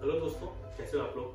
Hello दोस्तों, कैसे हो आप लोग।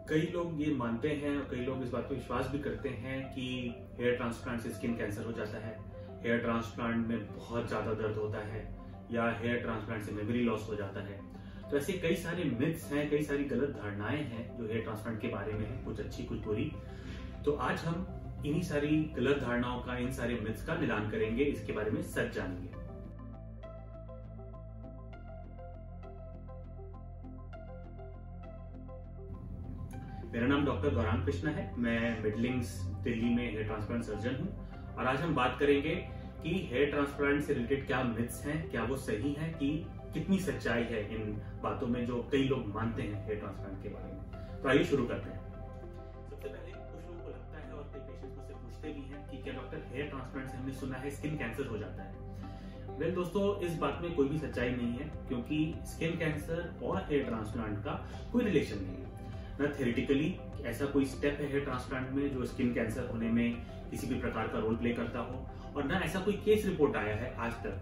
कई लोग ये मानते हैं और कई लोग इस बात पर विश्वास भी करते हैं कि हेयर ट्रांसप्लांट से स्किन कैंसर हो जाता है, हेयर ट्रांसप्लांट में बहुत ज्यादा दर्द होता है या हेयर ट्रांसप्लांट से मेमोरी लॉस हो जाता है। तो ऐसे कई सारे मिथ्स हैं, कई सारी गलत धारणाएं हैं जो हेयर ट्रांसप्लांट के बारे में है, कुछ अच्छी कुछ बुरी। तो आज हम इन्हीं सारी गलत धारणाओं का, इन सारे मिथ्स का निदान करेंगे, इसके बारे में सच जानेंगे। मेरा नाम डॉक्टर गौरांग कृष्णा है। मैं मिडलिंग्स दिल्ली में हेयर ट्रांसप्लांट सर्जन हूं और आज हम बात करेंगे कि हेयर ट्रांसप्लांट से रिलेटेड क्या मिथ्स हैं, क्या वो सही है, कि कितनी सच्चाई है इन बातों में जो कई लोग मानते हैं हेयर ट्रांसप्लांट के बारे में। तो आइए शुरू करते हैं। सबसे पहले कुछ लोगों को लगता है और कई पेशेंट्स मुझसे पूछते भी हैं कि क्या डॉक्टर हेयर ट्रांसप्लांट से हमने सुना है स्किन कैंसर हो जाता है। वेल दोस्तों, इस बात में कोई भी सच्चाई नहीं है, क्योंकि स्किन कैंसर और हेयर ट्रांसप्लांट का कोई रिलेशन नहीं है। न थ्योरेटिकली ऐसा कोई स्टेप है हेयर ट्रांसप्लांट में जो स्किन कैंसर होने में किसी भी प्रकार का रोल प्ले करता हो, और न ऐसा कोई केस रिपोर्ट आया है आज तक।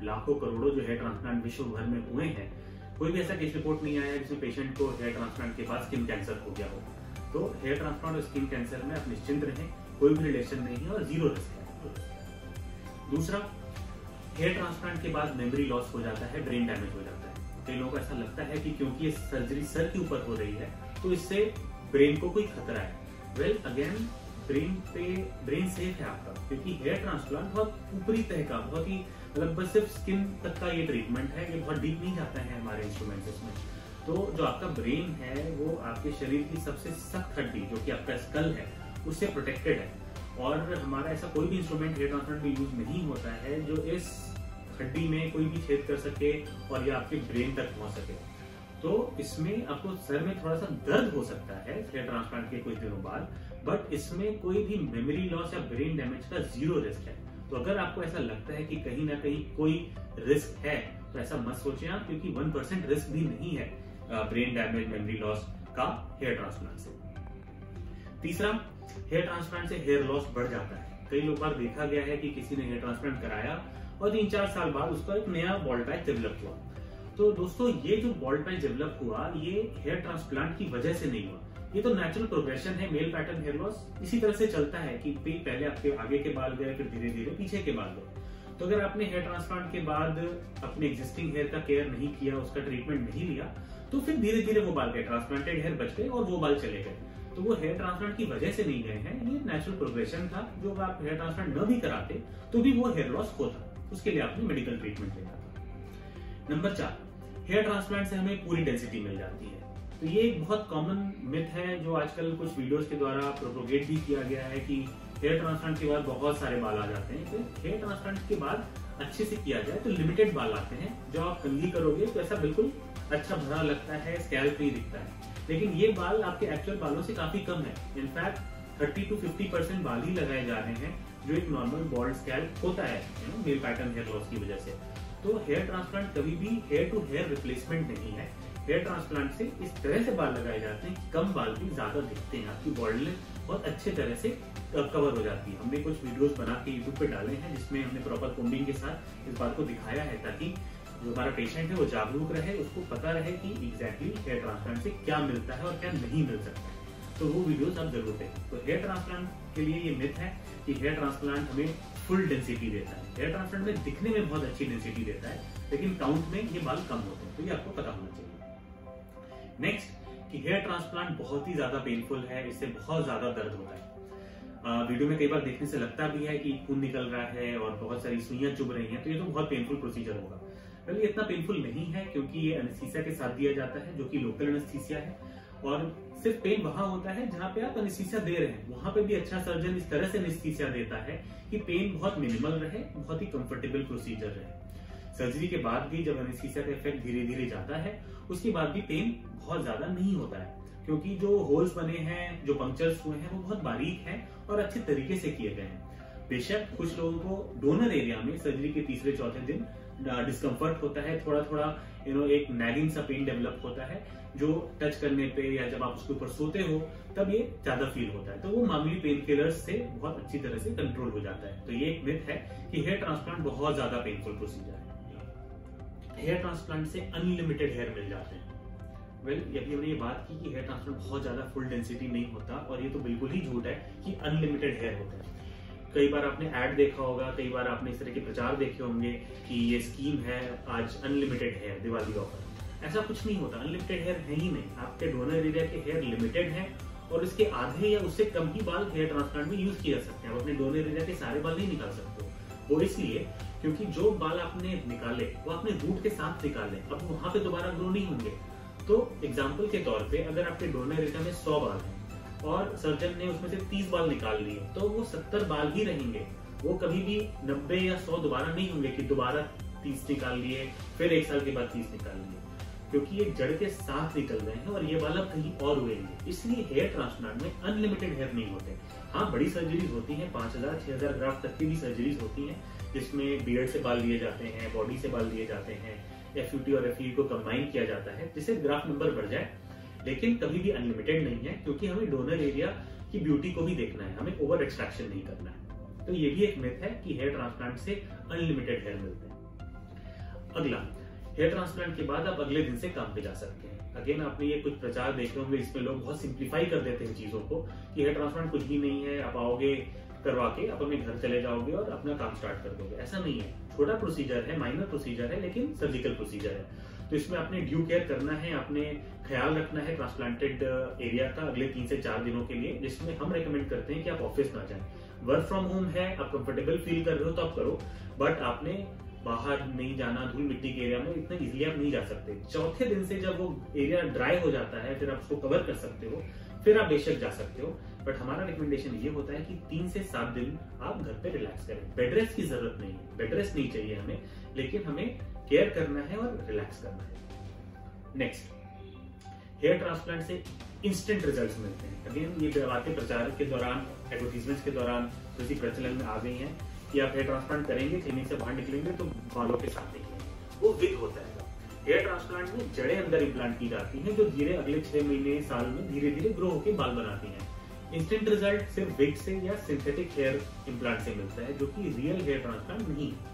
लाखों करोड़ों जो हेयर ट्रांसप्लांट विश्व भर में हुए हैं, कोई भी ऐसा केस रिपोर्ट नहीं आया है जिसमें पेशेंट को हेयर ट्रांसप्लांट के बाद स्किन कैंसर हो गया हो। तो हेयर ट्रांसप्लांट और स्किन कैंसर में आप निश्चिंत रहें, कोई भी रिलेशन नहीं है और जीरो रिस्क है। दूसरा, हेयर ट्रांसप्लांट के बाद मेमोरी लॉस हो जाता है, ब्रेन डैमेज हो जाता है। कई लोगों को ऐसा लगता है कि क्योंकि ये सर्जरी सर के ऊपर हो रही है तो इससे ब्रेन को कोई खतरा है। वेल अगेन, ब्रेन सेफ है आपका, क्योंकि हेयर ट्रांसप्लांट बहुत ऊपरी तह का, बहुत ही मतलब बस सिर्फ स्किन तक का ये ट्रीटमेंट है, ये बहुत डीप नहीं जाता है हमारे इंस्ट्रूमेंट्स में। तो जो आपका ब्रेन है वो आपके शरीर की सबसे सख्त हड्डी जो कि आपका स्कल है उससे प्रोटेक्टेड है, और हमारा ऐसा कोई भी इंस्ट्रूमेंट हेयर ट्रांसप्लांट में यूज नहीं होता है जो इस हड्डी में कोई भी छेद कर सके और या आपके ब्रेन तक पहुंच सके। तो इसमें आपको सर में थोड़ा सा दर्द हो सकता है हेयर ट्रांसप्लांट के कुछ दिनों बाद, बट इसमें कोई भी मेमोरी लॉस या ब्रेन डैमेज का जीरो रिस्क है। तो अगर आपको ऐसा लगता है कि कहीं ना कहीं कोई रिस्क है तो ऐसा मत सोचें आप, क्योंकि 1% रिस्क भी नहीं है ब्रेन डैमेज, मेमोरी लॉस का हेयर ट्रांसप्लांट से। तीसरा, हेयर ट्रांसप्लांट से हेयर लॉस बढ़ जाता है। कई लोग बार देखा गया है कि किसी ने हेयर ट्रांसप्लांट कराया और 3-4 साल बाद उसका एक नया बॉल्ड पैच डेवलप हुआ। तो दोस्तों, ये जो बॉल्ड पैच डेवलप हुआ ये हेयर ट्रांसप्लांट की वजह से नहीं हुआ, ये तो नेचुरल प्रोग्रेशन है। मेल पैटर्न हेयर लॉस इसी तरह से चलता है कि पहले आपके आगे के बाल गए, फिर धीरे धीरे पीछे के बाल गए। तो अगर आपने हेयर ट्रांसप्लांट के बाद अपने एग्जिस्टिंग हेयर का केयर नहीं किया, उसका ट्रीटमेंट नहीं लिया, तो फिर धीरे धीरे वो बाल गए, ट्रांसप्लांटेड हेयर बच गए और वो बाल चले गए। तो वो हेयर ट्रांसप्लांट की वजह से नहीं गए हैं, ये नेचुरल प्रोग्रेशन था। जो आप हेयर ट्रांसप्लांट न भी कराते तो भी वो हेयर लॉस होता, उसके लिए आपने मेडिकल ट्रीटमेंट लेना था। नंबर 4, हेयर ट्रांसप्लांट से हमें पूरी डेंसिटी मिल जाती है। तो ये एक बहुत कॉमन मिथ है जो आजकल कुछ वीडियोस के द्वारा प्रोपोगेट भी किया गया है कि हेयर ट्रांसप्लांट के बाद बहुत सारे बाल आ जाते हैं। तो हेयर ट्रांसप्लांट के बाद अच्छे से किया जाए तो लिमिटेड बाल आते हैं। जो आप कंघी करोगे तो ऐसा बिल्कुल अच्छा भरा लगता है, स्कैल्प नहीं दिखता है, लेकिन ये बाल आपके एक्चुअल बालों से काफी कम है। इनफैक्ट 30 to 50% बाल ही लगाए जा रहे हैं जो एक नॉर्मल बॉल्ड स्कैल्प होता है मेल पैटर्न हेयर लॉस की वजह से। तो हेयर ट्रांसप्लांट कभी भी हेयर टू हेयर रिप्लेसमेंट नहीं है। हेयर ट्रांसप्लांट से इस तरह से बाल लगाए जाते हैं कि कम बाल भी ज्यादा दिखते हैं, आपकी बॉल्डनेस बहुत अच्छे तरह से कवर हो जाती है। हमने कुछ वीडियोस बना के यूट्यूब पे डाले हैं जिसमें हमने प्रॉपर कोम्बिंग के साथ इस बात को दिखाया है, ताकि जो हमारा पेशेंट है वो जागरूक रहे, उसको पता रहे कि एग्जैक्टली हेयर ट्रांसप्लांट से क्या मिलता है और क्या नहीं मिल सकता है। तो वो वीडियोस आप जरूर देखें। तो हेयर ट्रांसप्लांट के लिए ये मिथ है कि हेयर ट्रांसप्लांट हमें फुल डेंसिटी देता है। हेयर ट्रांसप्लांट में दिखने में बहुत अच्छी डेंसिटी देता है, लेकिन काउंट में ये बाल कम होते हैं। तो ये आपको पता होना चाहिए। नेक्स्ट, कि हेयर ट्रांसप्लांट बहुत ही ज्यादा पेनफुल है, इससे बहुत ज्यादा दर्द होता है। वीडियो में कई बार देखने से लगता भी है कि खून निकल रहा है और बहुत सारी सुइयां चुभ रही हैं, तो ये तो बहुत पेनफुल प्रोसीजर होगा। वेल ये इतना पेनफुल नहीं है, क्योंकि ये एनेस्थीसिया के साथ दिया जाता है जो कि लोकल एनेस्थीसिया है, और सिर्फ पेन वहां होता है जहां पे आप एनेस्थीसिया दे रहे हैं। वहां पे भी अच्छा सर्जन इस तरह से एनेस्थीसिया देता है कि पेन बहुत मिनिमल रहे, बहुत ही कंफर्टेबल प्रोसीजर रहे। सर्जरी के बाद भी जब एनेस्थीसिया का इफेक्ट धीरे धीरे जाता है, उसके बाद भी पेन बहुत ज्यादा नहीं होता है, क्योंकि जो होल्स बने हैं, जो पंक्चर्स हुए हैं, वो बहुत बारीक हैं और अच्छे तरीके से किए गए हैं। बेशक कुछ लोगों को डोनर एरिया में सर्जरी के 3-4 दिन डिस्कम्फर्ट होता है, थोड़ा थोड़ा एक नैगिंग सा पेन डेवलप होता है, जो टच करने पे या जब आप उसके ऊपर सोते हो तब ये ज्यादा फील होता है। तो वो मामूली पेन किलर्स से बहुत अच्छी तरह से कंट्रोल हो जाता है। तो ये एक मिथ है कि हेयर ट्रांसप्लांट बहुत ज्यादा पेनफुल प्रोसीजर है। हेयर ट्रांसप्लांट से अनलिमिटेड हेयर मिल जाते हैं। अभी हमने ये बात की कि हेयर ट्रांसप्लांट बहुत ज्यादा फुल डेंसिटी नहीं होता, और ये तो बिल्कुल ही झूठ है कि अनलिमिटेड हेयर होता है। कई बार आपने ऐड देखा होगा, कई बार आपने इस तरह के प्रचार देखे होंगे कि ये स्कीम है आज अनलिमिटेड हेयर दिवाली ऑफर। ऐसा कुछ नहीं होता, अनलिमिटेड हेयर है ही नहीं। आपके डोनर एरिया के हेयर लिमिटेड है और इसके आधे या उससे कम ही बाल हेयर ट्रांसप्लांट में यूज किए जा सकते हैं। आप अपने डोनर एरिया के सारे बाल नहीं निकाल सकते हो। वो इसलिए क्योंकि जो बाल आपने निकाले वो आपने रूट के साथ निकाले, अब वहां पे दोबारा ग्रो नहीं होंगे। तो एग्जाम्पल के तौर पे अगर आपके डोनर एरिया में 100 बाल हैं और सर्जन ने उसमें से 30 बाल निकाल लिए, तो वो 70 बाल ही रहेंगे। वो कभी भी 90 या 100 दोबारा नहीं होंगे कि दोबारा 30 निकाल लिए फिर 1 साल के बाद 30 निकाल लिए, क्योंकि ये जड़ के साथ निकल रहे हैं और ये बाल अब कहीं और हुएंगे। इसलिए हेयर ट्रांसप्लांट में अनलिमिटेड हेयर नहीं होते। हाँ, बड़ी सर्जरीज होती हैं, 5000-6000 ग्राफ्ट तक की भी सर्जरीज होती हैं, जिसमें बियर्ड से बाल लिए जाते हैं, बॉडी से बाल लिए जाते हैं, FUT और FUE को कंबाइन किया जाता है जिससे ग्राफ्ट नंबर बढ़ जाए। लेकिन कभी भी अनलिमिटेड नहीं है, क्योंकि हमें डोनर एरिया की ब्यूटी को भी देखना है, हमें ओवर एक्सट्रैक्शन नहीं करना है। तो ये भी एक मिथ है कि हेयर ट्रांसप्लांट से अनलिमिटेड हेयर मिलते हैं। अगला, हेयर ट्रांसप्लांट के बाद आप अगले दिन से काम पे जा सकते हैं। अगेन आपने ये कुछ प्रचार देखे होंगे, इसमें लोग बहुत सिंप्लीफाई कर देते हैं चीजों को कि हेयर ट्रांसप्लांट कुछ भी नहीं है, आप आओगे करवा के आप अपने घर चले जाओगे और अपना काम स्टार्ट कर दोगे। ऐसा नहीं है, छोटा प्रोसीजर है, माइनर प्रोसीजर है, लेकिन सर्जिकल प्रोसीजर है। तो इसमें आपने ड्यू केयर करना है, आपने ख्याल रखना है ट्रांसप्लांटेड एरिया का अगले 3 से 4 दिनों के लिए, जिसमें हम रेकमेंड करते हैं कि आप ऑफिस ना जाएं। वर्क फ्रॉम होम है, आप कंफर्टेबल फील कर रहे हो तो आप करो, बट आपने बाहर नहीं जाना। धूल मिट्टी के एरिया में इतना इजीली आप नहीं जा सकते। चौथे दिन से जब वो एरिया ड्राई हो जाता है, फिर आप उसको कवर कर सकते हो, फिर आप बेशक जा सकते हो। बट हमारा रिकमेंडेशन ये होता है कि 3 से 7 दिन आप घर पे रिलैक्स करें। बेड रेस्ट की जरूरत नहीं है, बेड रेस्ट नहीं चाहिए हमें, लेकिन हमें केयर करना है और रिलैक्स करना है। नेक्स्ट, हेयर ट्रांसप्लांट से इंस्टेंट रिजल्ट्स मिलते हैं। अगेन ये बातें प्रचार के दौरान, एडवर्टीजमेंट्स के दौरान किसी प्रचलन में आ गई हैं कि आप हेयर ट्रांसप्लांट करेंगे, क्लिनिक से बाहर निकलेंगे तो बालों के साथ निकलेंगे, वो विग होता है। हेयर ट्रांसप्लांट में जड़ें अंदर इम्प्लांट की जाती हैं, जो धीरे अगले 6 महीने साल में धीरे धीरे ग्रो होकर बाल बनाती हैं। इंस्टेंट रिजल्ट सिर्फ विग से या सिंथेटिक हेयर इम्प्लांट से मिलता है, जो कि रियल हेयर ट्रांसप्लांट नहीं है।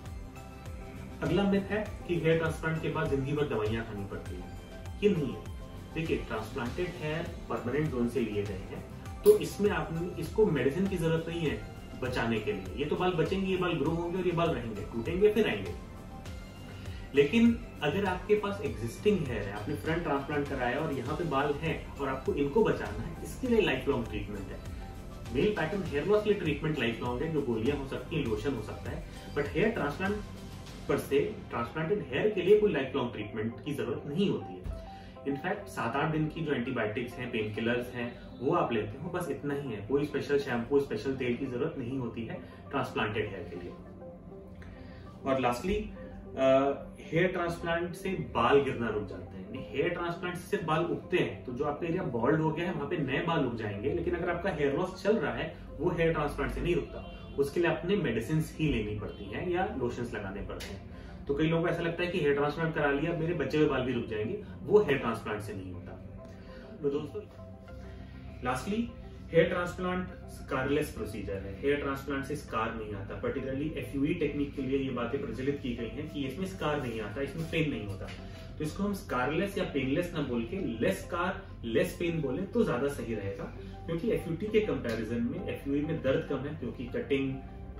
अगला मिथ है कि हेयर ट्रांसप्लांट के बाद जिंदगी भर दवाइयां खानी पड़ती है। ये नहीं है। देखिए, ट्रांसप्लांटेड हेयर परमानेंट जोन से लिए गए हैं, तो इसमें आपने इसको मेडिसिन की जरूरत नहीं है बचाने के लिए। ये तो बाल बचेंगे, ये बाल ग्रो होंगे और ये बाल रहेंगे, टूटेंगे फिर आएंगे। लेकिन अगर आपके पास एग्जिस्टिंग हेयर है, आपने फ्रंट ट्रांसप्लांट कराया और यहाँ पे बाल हैं और आपको इनको बचाना है, इसके लिए लाइफ लॉन्ग ट्रीटमेंट है। मेल पैटर्न हेयर लॉस के लिए ट्रीटमेंट लाइफ लॉन्ग है, जो गोलियां हो सकती है, लोशन हो सकता है। बट हेयर ट्रांसप्लांट पर से ट्रांसप्लांटेड हेयर के लिए कोई लाइफ लॉन्ग ट्रीटमेंट की जरूरत नहीं होती है। इनफैक्ट 7-8 दिन की जो एंटीबायोटिक्स हैं, पेन किलर्स हैं, वो आप लेते हो, बस इतना ही है। कोई स्पेशल शैम्पू, स्पेशल तेल की जरूरत नहीं होती है ट्रांसप्लांटेड हेयर के लिए। और लास्टली, हेयर ट्रांसप्लांट से बाल गिरना रुक जाते हैं। हेयर ट्रांसप्लांट से सिर्फ बाल उगते हैं, तो जो आपका एरिया बॉल्ड हो गया है वहां पे नए बाल उग जाएंगे। लेकिन अगर आपका हेयर लॉस चल रहा है, वो हेयर ट्रांसप्लांट से नहीं रुकता, उसके लिए अपने मेडिसिन ही लेनी पड़ती हैं या लोशंस लगाने पड़ते हैं। तो कई लोगों को ऐसा लगता है कि हेयर ट्रांसप्लांट करा लिया, मेरे बचे हुए बाल भी रुक जाएंगे, वो हेयर ट्रांसप्लांट से नहीं होता। तो दोस्तों, lastly, hair transplant scarless procedure है। हेयर ट्रांसप्लांट से स्कार नहीं आता। पर्टिकुलरली FUE टेक्निक के लिए ये बातें प्रचलित की गई हैं कि इसमें स्कार नहीं आता, इसमें पेन नहीं होता। तो इसको हम स्कारलेस या पेनलेस ना बोल के लेस स्कार लेस पेन बोले तो ज्यादा सही रहेगा, क्योंकि FUT के कंपैरिजन में FUE में दर्द कम है, क्योंकि कटिंग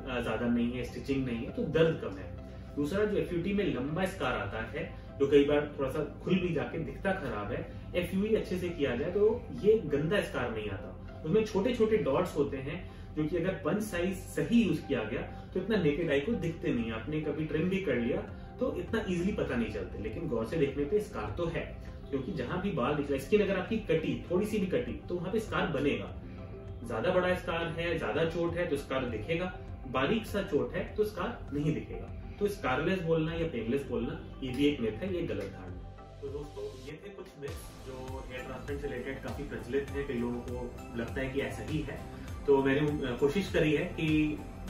ज्यादा नहीं है, स्टिचिंग नहीं है, तो दर्द कम है। दूसरा, जो FUT में लंबा स्कार आता है, जो कई बार थोड़ा सा खुल भी जाके दिखता खराब है, FUE अच्छे से किया जाए तो ये गंदा स्कार नहीं आता। उसमें छोटे छोटे डॉट्स होते हैं, जो कि अगर पंच साइज सही यूज किया गया तो इतना नेकेड आई को दिखते नहीं। आपने कभी ट्रिम भी कर लिया तो इतना इजीली पता नहीं चलते, लेकिन गौर से देखने पे स्कार तो है, क्योंकि जहां भी बाल निकला, स्किन अगर आपकी कटी, थोड़ी सी भी कटी, तो वहां पे स्कार बनेगा। ज्यादा बड़ा स्कार है, ज्यादा चोट है तो स्कार दिखेगा, बारीक सा चोट है तो स्कार नहीं दिखेगा। तो स्कारलेस बोलना या पेनलेस बोलना, ये भी एक मिथ है, ये गलत धारणा। तो दोस्तों, ये थे कुछ मिथ्स जो हेयर ट्रांसप्लांट से रिलेटेड काफी प्रचलित है, कई लोगों को लगता है कि ऐसा ही है। तो मैंने कोशिश करी है कि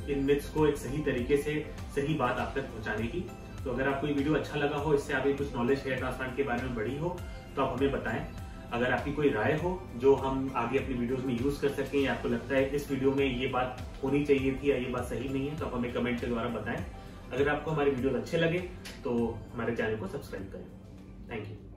इन मिथ्स को एक सही तरीके से, सही बात आप तक पहुंचाने की। तो अगर आपको ये वीडियो अच्छा लगा हो, इससे आगे कुछ नॉलेज हेयर ट्रांसप्लांट के बारे में बढ़ी हो, तो आप हमें बताएं। अगर आपकी कोई राय हो जो हम आगे अपनी वीडियोस में यूज कर सकें, या आपको लगता है इस वीडियो में ये बात होनी चाहिए थी या ये बात सही नहीं है, तो आप हमें कमेंट के द्वारा बताएं। अगर आपको हमारे वीडियोस अच्छे लगे तो हमारे चैनल को सब्सक्राइब करें। Thank you.